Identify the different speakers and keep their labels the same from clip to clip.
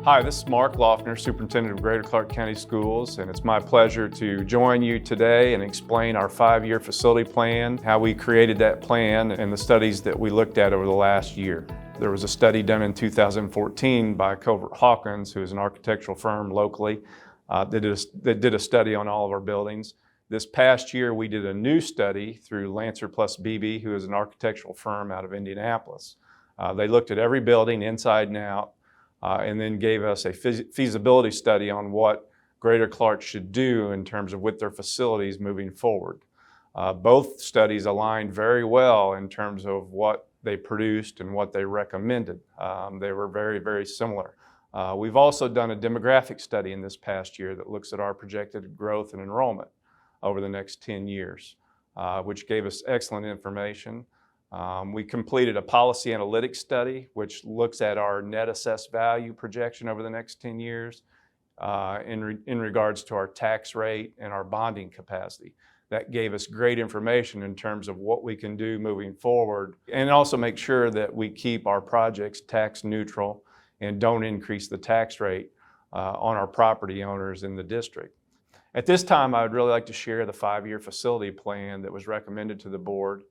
Speaker 1: Hi, this is Mark Loeffner, Superintendent of Greater Clark County Schools, and it's my pleasure to join you today and explain our 5-year facility plan, how we created that plan, and the studies that we looked at over the last year. There was a study done in 2014 by Covert Hawkins, who is an architectural firm locally, that did a study on all of our buildings. This past year, we did a new study through Lancer plus BB, who is an architectural firm out of Indianapolis. They looked at every building inside and out, and then gave us a feasibility study on what Greater Clark should do in terms of with their facilities moving forward. Both studies aligned very well in terms of what they produced and what they recommended. They were very, very similar. We've also done a demographic study in this past year that looks at our projected growth and enrollment over the next 10 years, which gave us excellent information. We completed a policy analytics study, which looks at our net assessed value projection over the next 10 years in regards to our tax rate and our bonding capacity. That gave us great information in terms of what we can do moving forward, and also make sure that we keep our projects tax neutral and don't increase the tax rate on our property owners in the district. At this time, I would really like to share the 5-year facility plan that was recommended to the board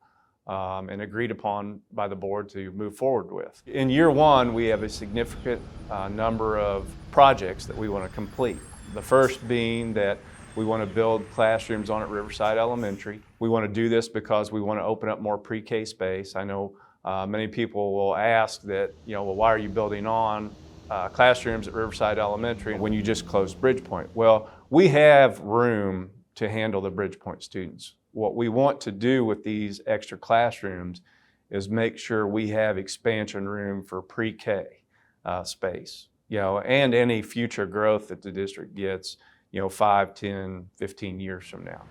Speaker 1: and agreed upon by the board to move forward with. In year one, we have a significant number of projects that we want to complete. The first being that we want to build classrooms on at Riverside Elementary. We want to do this because we want to open up more pre-K space. I know many people will ask that, well, why are you building on classrooms at Riverside Elementary when you just closed Bridgepoint? Well, we have room to handle the Bridgepoint students. What we want to do with these extra classrooms is make sure we have expansion room for pre-K space, and any future growth that the district gets, 5, 10, 15 years from now.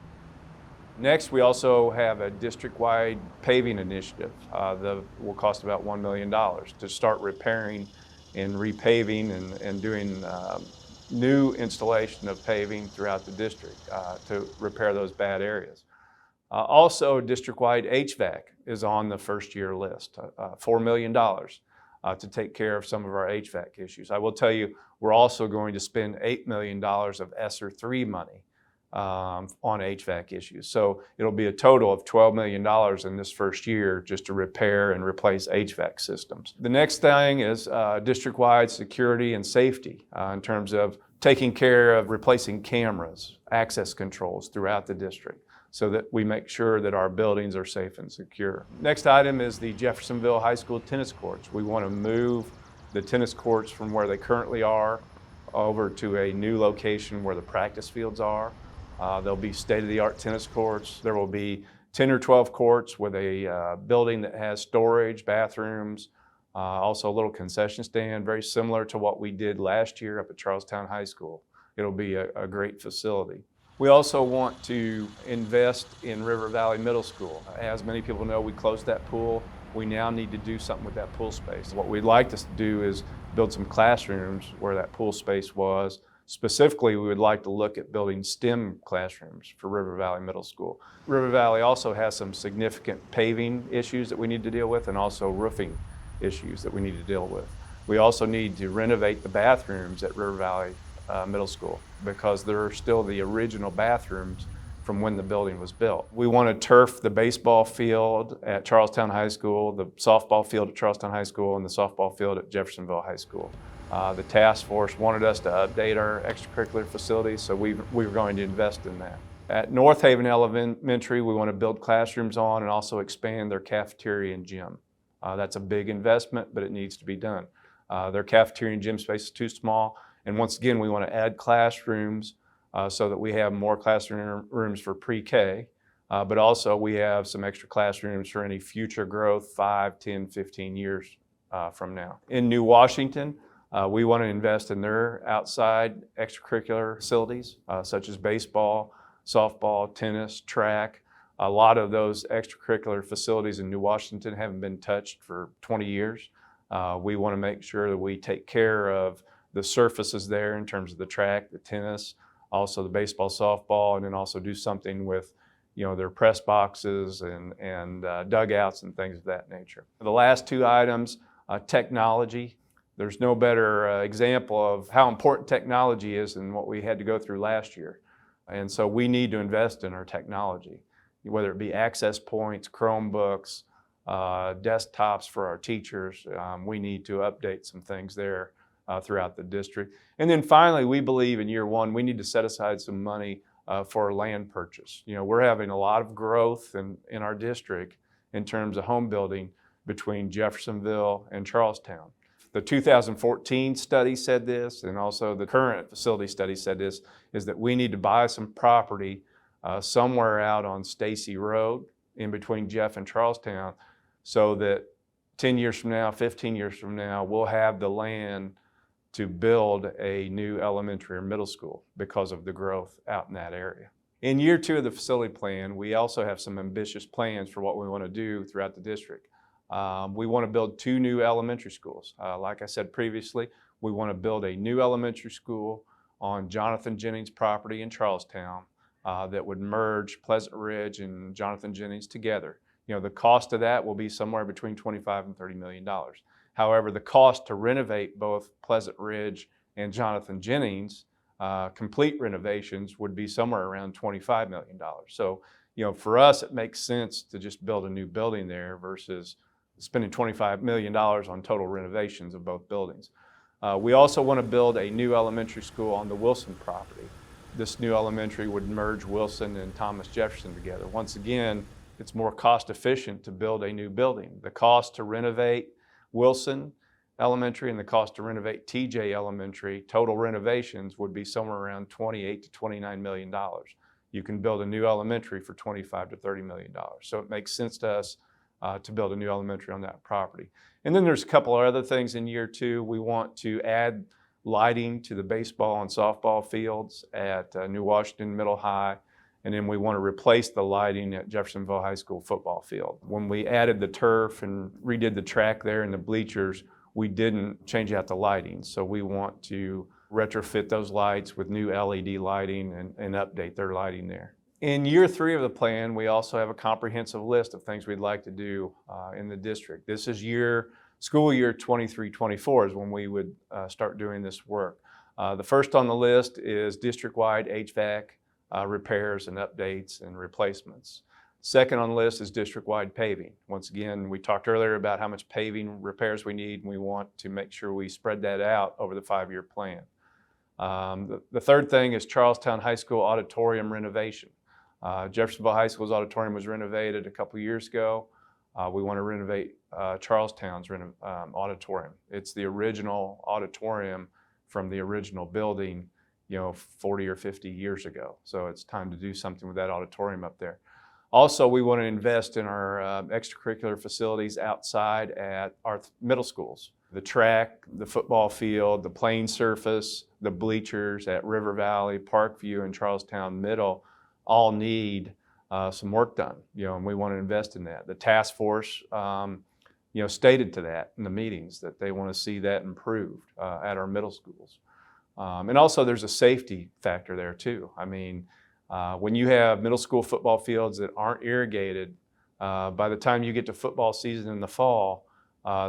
Speaker 1: Next, we also have a district-wide paving initiative that will cost about $1 million to start repairing and repaving and doing new installation of paving throughout the district to repair those bad areas. Also, district-wide HVAC is on the first-year list, $4 million to take care of some of our HVAC issues. I will tell you, we're also going to spend $8 million of ESSER 3 money on HVAC issues. So it'll be a total of $12 million in this first year just to repair and replace HVAC systems. The next thing is district-wide security and safety in terms of taking care of replacing cameras, access controls throughout the district, so that we make sure that our buildings are safe and secure. Next item is the Jeffersonville High School tennis courts. We want to move the tennis courts from where they currently are over to a new location where the practice fields are. There'll be state-of-the-art tennis courts. There will be 10 or 12 courts with a building that has storage, bathrooms, also a little concession stand, very similar to what we did last year up at Charlestown High School. It'll be a great facility. We also want to invest in River Valley Middle School. As many people know, we closed that pool. We now need to do something with that pool space. What we'd like to do is build some classrooms where that pool space was. Specifically, we would like to look at building STEM classrooms for River Valley Middle School. River Valley also has some significant paving issues that we need to deal with and also roofing issues that we need to deal with. We also need to renovate the bathrooms at River Valley Middle School because they're still the original bathrooms from when the building was built. We want to turf the baseball field at Charlestown High School, the softball field at Charlestown High School, and the softball field at Jeffersonville High School. The task force wanted us to update our extracurricular facilities, so we were going to invest in that. At North Haven Elementary, we want to build classrooms on and also expand their cafeteria and gym. That's a big investment, but it needs to be done. Their cafeteria and gym space is too small. And once again, we want to add classrooms so that we have more classrooms for pre-K, but also we have some extra classrooms for any future growth 5, 10, 15 years from now. In New Washington, we want to invest in their outside extracurricular facilities such as baseball, softball, tennis, track. A lot of those extracurricular facilities in New Washington haven't been touched for 20 years. We want to make sure that we take care of the surfaces there in terms of the track, the tennis, also the baseball, softball, and then also do something with their press boxes and dugouts and things of that nature. The last two items, technology. There's no better example of how important technology is than what we had to go through last year. And so we need to invest in our technology, whether it be access points, Chromebooks, desktops for our teachers. We need to update some things there throughout the district. And then finally, we believe in year one, we need to set aside some money for land purchase. We're having a lot of growth in our district in terms of home building between Jeffersonville and Charlestown. The 2014 study said this, and also the current facility study said this, is that we need to buy some property somewhere out on Stacy Road in between Jeff and Charlestown, so that 10 years from now, 15 years from now, we'll have the land to build a new elementary or middle school because of the growth out in that area. In year two of the facility plan, we also have some ambitious plans for what we want to do throughout the district. We want to build 2 new elementary schools. Like I said previously, we want to build a new elementary school on Jonathan Jennings' property in Charlestown that would merge Pleasant Ridge and Jonathan Jennings together. The cost of that will be somewhere between $25 and $30 million. However, the cost to renovate both Pleasant Ridge and Jonathan Jennings, complete renovations, would be somewhere around $25 million. So, for us, it makes sense to just build a new building there versus spending $25 million on total renovations of both buildings. We also want to build a new elementary school on the Wilson property. This new elementary would merge Wilson and Thomas Jefferson together. Once again, it's more cost efficient to build a new building. The cost to renovate Wilson Elementary and the cost to renovate TJ Elementary, total renovations, would be somewhere around $28 to $29 million. You can build a new elementary for $25 to $30 million. So it makes sense to us to build a new elementary on that property. And then there's a couple of other things in year two. We want to add lighting to the baseball and softball fields at New Washington Middle High. And then we want to replace the lighting at Jeffersonville High School football field. When we added the turf and redid the track there and the bleachers, we didn't change out the lighting. So we want to retrofit those lights with new LED lighting and update their lighting there. In year three of the plan, we also have a comprehensive list of things we'd like to do in the district. This is school year 23-24 is when we would start doing this work. The first on the list is district-wide HVAC repairs and updates and replacements. Second on the list is district-wide paving. Once again, we talked earlier about how much paving repairs we need, and we want to make sure we spread that out over the 5-year plan. The third thing is Charlestown High School auditorium renovation. Jeffersonville High School's auditorium was renovated a couple years ago. We want to renovate Charlestown's auditorium. It's the original auditorium from the original building, 40 or 50 years ago. So it's time to do something with that auditorium up there. Also, we want to invest in our extracurricular facilities outside at our middle schools. The track, the football field, the playing surface, the bleachers at River Valley, Parkview, and Charlestown Middle all need some work done, and we want to invest in that. The task force, stated to that in the meetings that they want to see that improved at our middle schools. And also there's a safety factor there too. I mean, when you have middle school football fields that aren't irrigated, by the time you get to football season in the fall,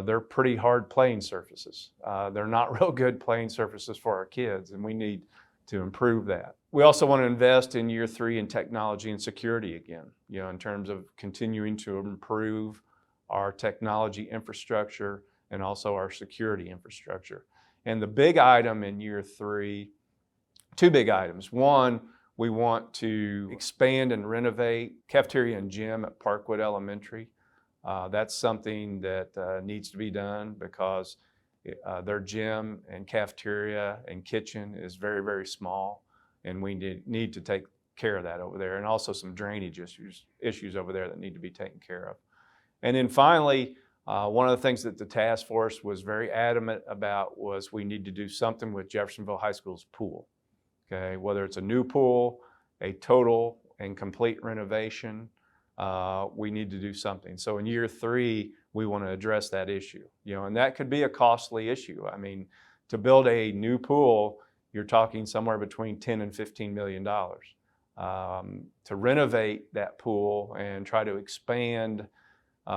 Speaker 1: they're pretty hard playing surfaces. They're not real good playing surfaces for our kids, and we need to improve that. We also want to invest in year three in technology and security again, in terms of continuing to improve our technology infrastructure and also our security infrastructure. And the big item in year three, 2 big items. One, we want to expand and renovate cafeteria and gym at Parkwood Elementary. That's something that needs to be done because their gym and cafeteria and kitchen is very, very small, and we need to take care of that over there, and also some drainage issues over there that need to be taken care of. And then finally, one of the things that the task force was very adamant about was we need to do something with Jeffersonville High School's pool. Okay, whether it's a new pool, a total and complete renovation, we need to do something. So in year three, we want to address that issue, and that could be a costly issue. I mean, to build a new pool, you're talking somewhere between $10 and $15 million. To renovate that pool and try to expand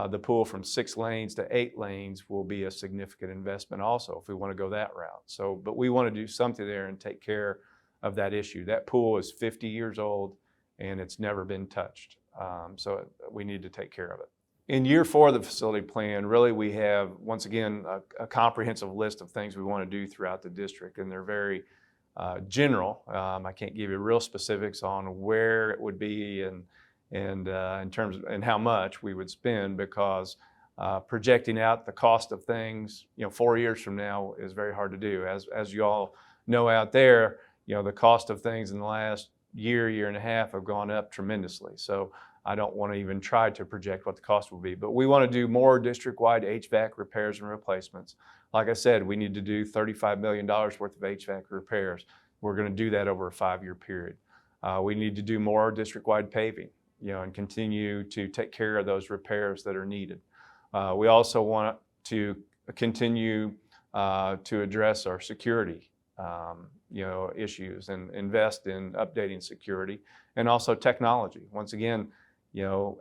Speaker 1: the pool from 6 lanes to 8 lanes will be a significant investment also if we want to go that route. So, but we want to do something there and take care of that issue. That pool is 50 years old and it's never been touched. So we need to take care of it. In year 4 of the facility plan, really we have, once again, a comprehensive list of things we want to do throughout the district, and they're very general. I can't give you real specifics on where it would be and in terms of, and how much we would spend, because projecting out the cost of things, 4 years from now is very hard to do. As you all know out there, the cost of things in the last year and a half have gone up tremendously. So I don't want to even try to project what the cost will be, but we want to do more district-wide HVAC repairs and replacements. Like I said, we need to do $35 million worth of HVAC repairs. We're going to do that over a 5-year period. We need to do more district-wide paving, and continue to take care of those repairs that are needed. We also want to continue to address our security issues and invest in updating security, and also technology. Once again,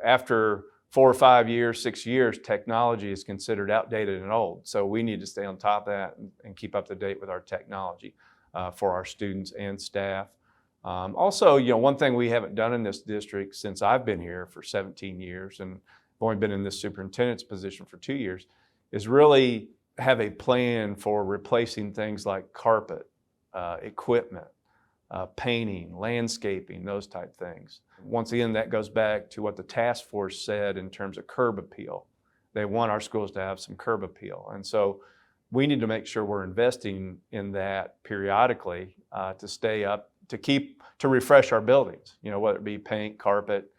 Speaker 1: after 4 or 5 years, 6 years, technology is considered outdated and old. So we need to stay on top of that and keep up to date with our technology for our students and staff. Also, one thing we haven't done in this district since I've been here for 17 years, and I've only been in this superintendent's position for 2 years, is really have a plan for replacing things like carpet, equipment, painting, landscaping, those type things. Once again, that goes back to what the task force said in terms of curb appeal. They want our schools to have some curb appeal. And so we need to make sure we're investing in that periodically to stay up, to refresh our buildings, whether it be paint, carpet,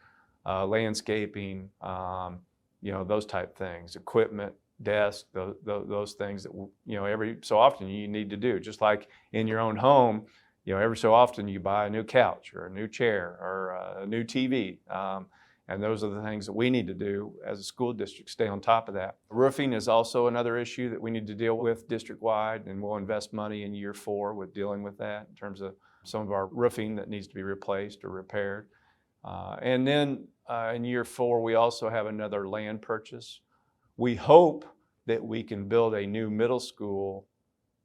Speaker 1: landscaping, those type things, equipment, desk, those things that, every so often you need to do. Just like in your own home, every so often you buy a new couch or a new chair or a new TV. And those are the things that we need to do as a school district, stay on top of that. Roofing is also another issue that we need to deal with district-wide, and we'll invest money in year 4 with dealing with that in terms of some of our roofing that needs to be replaced or repaired. And then in year 4, we also have another land purchase. We hope that we can build a new middle school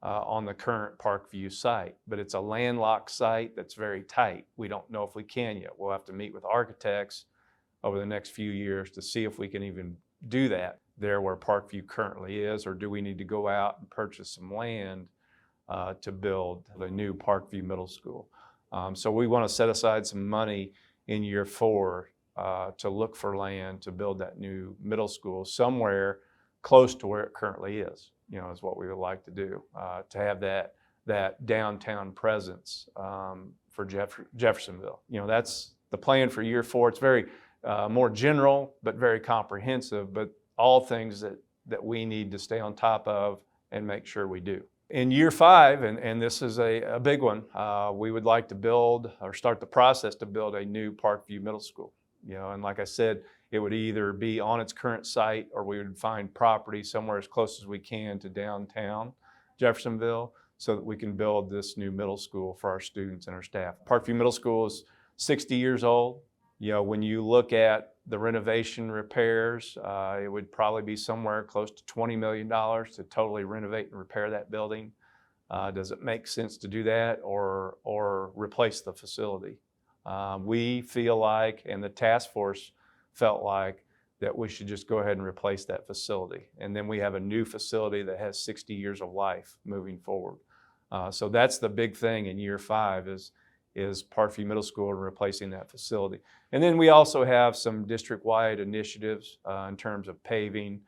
Speaker 1: on the current Parkview site, but it's a landlocked site that's very tight. We don't know if we can yet. We'll have to meet with architects over the next few years to see if we can even do that there where Parkview currently is, or do we need to go out and purchase some land to build the new Parkview Middle School. So we want to set aside some money in year 4 to look for land to build that new middle school somewhere close to where it currently is, is what we would like to do, to have that downtown presence for Jeffersonville. That's the plan for year 4. It's very more general, but very comprehensive, but all things that we need to stay on top of and make sure we do. In year 5, and this is a big one, we would like to build or start the process to build a new Parkview Middle School. And like I said, it would either be on its current site or we would find property somewhere as close as we can to downtown Jeffersonville so that we can build this new middle school for our students and our staff. Parkview Middle School is 60 years old. When you look at the renovation repairs, it would probably be somewhere close to $20 million to totally renovate and repair that building. Does it make sense to do that or replace the facility? We feel like, and the task force felt like, that we should just go ahead and replace that facility. And then we have a new facility that has 60 years of life moving forward. So that's the big thing in year 5 is Parkview Middle School and replacing that facility. And then we also have some district-wide initiatives in terms of paving,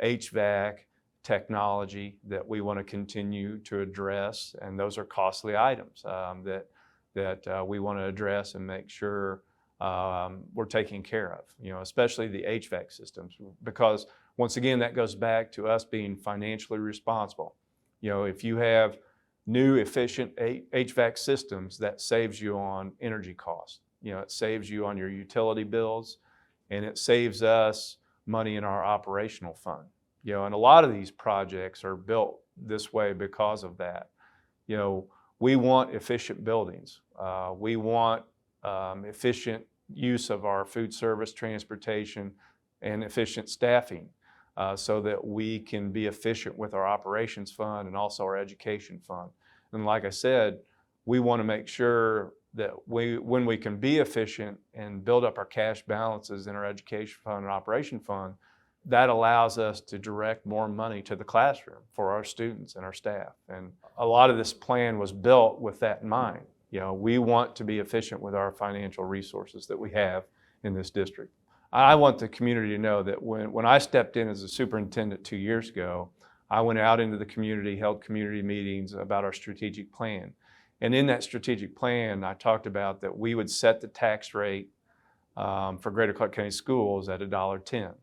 Speaker 1: HVAC, technology that we want to continue to address. And those are costly items that we want to address and make sure we're taking care of, especially the HVAC systems, because once again, that goes back to us being financially responsible. If you have new efficient HVAC systems, that saves you on energy costs. It saves you on your utility bills, and it saves us money in our operational fund. And a lot of these projects are built this way because of that. We want efficient buildings. We want efficient use of our food service, transportation, and efficient staffing so that we can be efficient with our operations fund and also our education fund. And like I said, we want to make sure that when we can be efficient and build up our cash balances in our education fund and operation fund, that allows us to direct more money to the classroom for our students and our staff. And a lot of this plan was built with that in mind. You know, we want to be efficient with our financial resources that we have in this district. I want the community to know that when I stepped in as a superintendent 2 years ago, I went out into the community, held community meetings about our strategic plan. And in that strategic plan, I talked about that we would set the tax rate for Greater Clark County Schools at $1.10.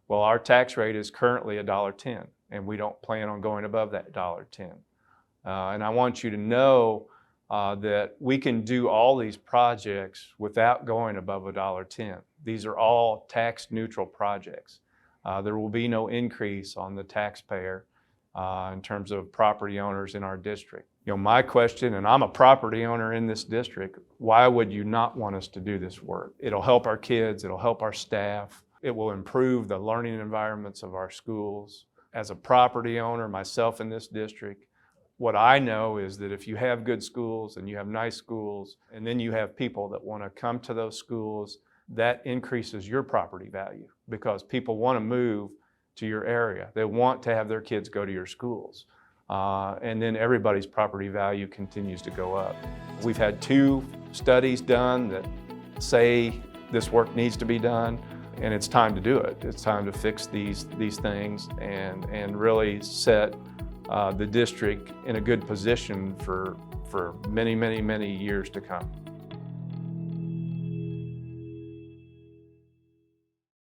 Speaker 1: Well, our tax rate is currently $1.10, and we don't plan on going above that $1.10. And I want you to know that we can do all these projects without going above $1.10. These are all tax neutral projects. There will be no increase on the taxpayer in terms of property owners in our district. You know, my question, and I'm a property owner in this district, why would you not want us to do this work? It'll help our kids, it'll help our staff, it will improve the learning environments of our schools. As a property owner, myself in this district, what I know is that if you have good schools and you have nice schools, and then you have people that want to come to those schools, that increases your property value because people want to move to your area. They want to have their kids go to your schools. And then everybody's property value continues to go up. We've had 2 studies done that say this work needs to be done, and it's time to do it. It's time to fix these things and really set the district in a good position for many, many, many years to come.